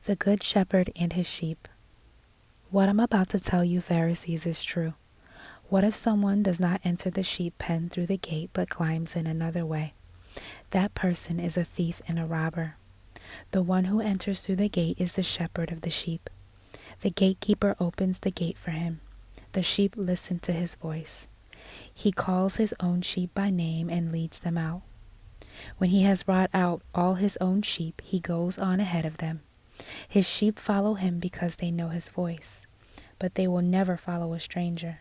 The Good Shepherd and his sheep. What I'm about to tell you, Pharisees, is true. What if someone does not enter the sheep pen through the gate but climbs in another way? That person is a thief and a robber. The one who enters through the gate is the shepherd of the sheep. The gatekeeper opens the gate for him. The sheep listen to his voice. He calls his own sheep by name and leads them out. When he has brought out all his own sheep, he goes on ahead of them. His sheep follow him because they know his voice, but they will never follow a stranger.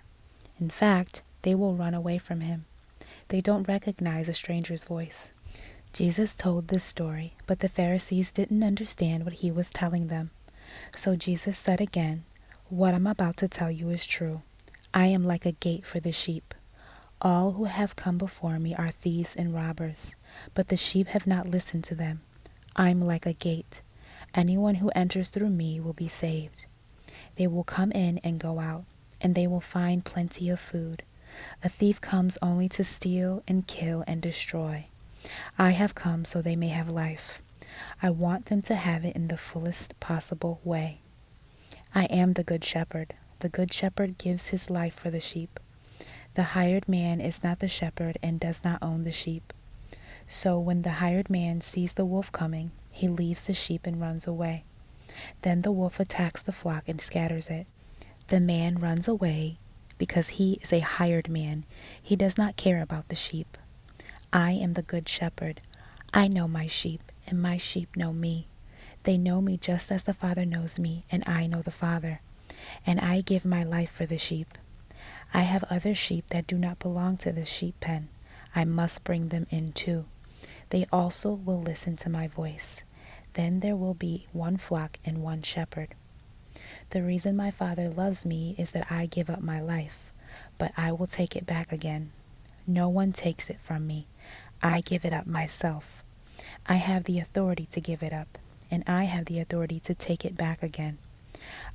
In fact, they will run away from him. They don't recognize a stranger's voice. Jesus told this story, but the Pharisees didn't understand what he was telling them. So Jesus said again, "What I'm about to tell you is true. I am like a gate for the sheep. All who have come before me are thieves and robbers, but the sheep have not listened to them. I'm like a gate. Anyone who enters through me will be saved. They will come in and go out, and they will find plenty of food. A thief comes only to steal and kill and destroy. I have come so they may have life. I want them to have it in the fullest possible way. I am the Good Shepherd. The Good Shepherd gives his life for the sheep. The hired man is not the shepherd and does not own the sheep. So when the hired man sees the wolf coming, he leaves the sheep and runs away. Then the wolf attacks the flock and scatters it. The man runs away because he is a hired man. He does not care about the sheep. I am the Good Shepherd. I know my sheep, and my sheep know me. They know me just as the Father knows me, and I know the Father. And I give my life for the sheep. I have other sheep that do not belong to the sheep pen. I must bring them in too. They also will listen to my voice. Then there will be one flock and one shepherd. The reason my Father loves me is that I give up my life, but I will take it back again. No one takes it from me. I give it up myself. I have the authority to give it up, and I have the authority to take it back again.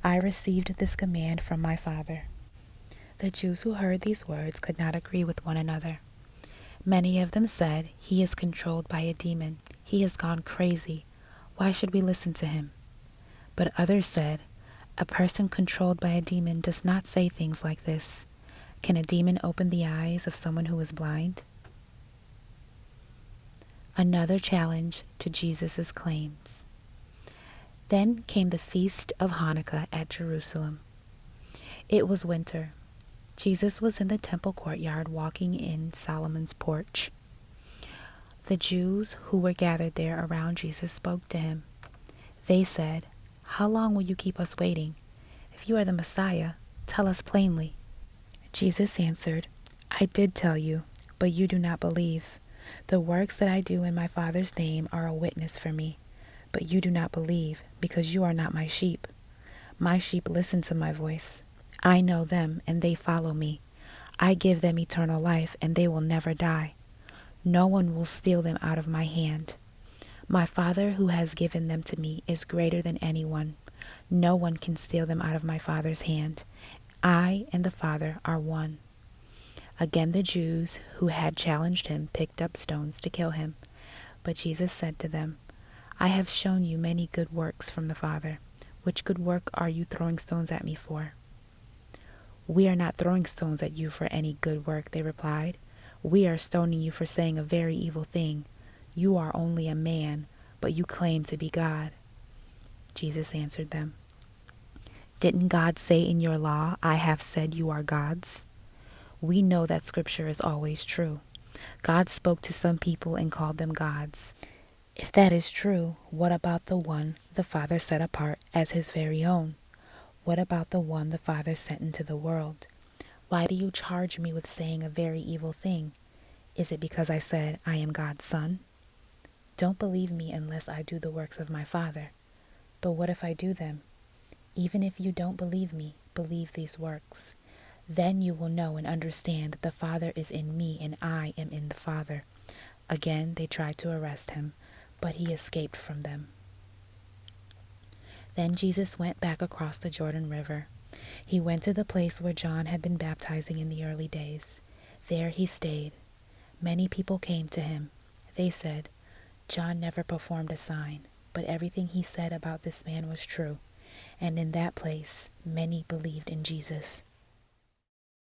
I received this command from my Father." The Jews who heard these words could not agree with one another. Many of them said, "He is controlled by a demon. He has gone crazy. Why should we listen to him?" But others said, "A person controlled by a demon does not say things like this. Can a demon open the eyes of someone who is blind?" Another challenge to Jesus' claims. Then came the feast of Hanukkah at Jerusalem. It was winter. Jesus was in the temple courtyard walking in Solomon's porch. The Jews who were gathered there around Jesus spoke to him. They said, "How long will you keep us waiting? If you are the Messiah, tell us plainly." Jesus answered, "I did tell you, but you do not believe. The works that I do in my Father's name are a witness for me, but you do not believe because you are not my sheep. My sheep listen to my voice. I know them, and they follow me. I give them eternal life, and they will never die. No one will steal them out of my hand. My Father who has given them to me is greater than anyone. No one can steal them out of my Father's hand. I and the Father are one." Again the Jews who had challenged him picked up stones to kill him. But Jesus said to them, "I have shown you many good works from the Father. Which good work are you throwing stones at me for?" "We are not throwing stones at you for any good work," they replied. "We are stoning you for saying a very evil thing. You are only a man, but you claim to be God." Jesus answered them, "Didn't God say in your law, 'I have said you are gods'? We know that Scripture is always true. God spoke to some people and called them gods. If that is true, what about the one the Father set apart as his very own? What about the one the Father sent into the world? Why do you charge me with saying a very evil thing? Is it because I said I am God's son? Don't believe me unless I do the works of my Father. But what if I do them? Even if you don't believe me, believe these works. Then you will know and understand that the Father is in me and I am in the Father." Again they tried to arrest him, but he escaped from them. Then Jesus went back across the Jordan River. He went to the place where John had been baptizing in the early days. There he stayed. Many people came to him. They said, "John never performed a sign, but everything he said about this man was true. And in that place, many believed in Jesus.